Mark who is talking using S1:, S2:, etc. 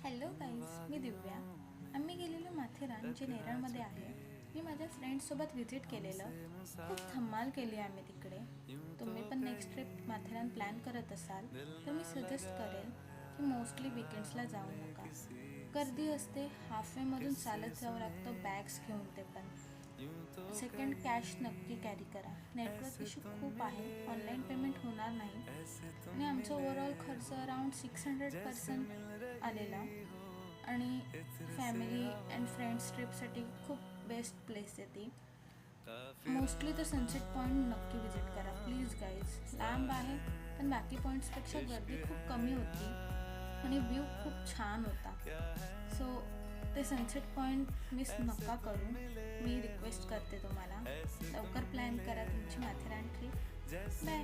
S1: Hello guys, मी दिव्या. आम्ही गेलेलो माथेरान जे नेरळमध्ये आहे. मी माझ्या फ्रेंड्ससोबत व्हिजिट केलेलं. खूप धमाल केली आम्ही तिकडे. तुम्ही पण नेक्स्ट ट्रिप माथेरान प्लॅन करत असाल तर मी सजेस्ट करेल की मोस्टली विकेंड्सला जाऊ नका. गर्दी असते, हाफवेमधून चालत जावं लागतं बॅग्स घेऊन. ते पण सेकंड कॅश नक्की कॅरी करा. नेटवर्क इश्यू खूप आहे, ऑनलाईन पेमेंट होणार नाही. आणि आमचा ओव्हरऑल खर्च अराउंड 600% आलेला. आणि फॅमिली अँड फ्रेंड्स ट्रिपसाठी खूप बेस्ट प्लेस आहे ती. मोस्टली तर सनसेट पॉईंट नक्की विजिट करा प्लीज गाईज. लांब आहे पण बाकी पॉईंट्सपेक्षा गर्दी खूप कमी होती आणि व्ह्यू खूप छान होता. सो ते सनसेट पॉईंट मिस नका करू. मी रिक्वेस्ट करते तुम्हाला, लवकर प्लॅन करा तुमची माथेरान ट्रिप. बाय.